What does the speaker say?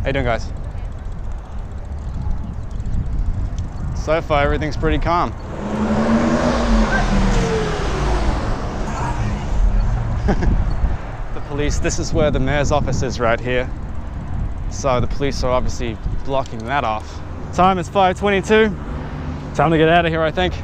you doing, guys? So far, everything's pretty calm. The police, this is where the mayor's office is right here. So the police are obviously blocking that off. Time is 5:22. Time to get out of here, I think.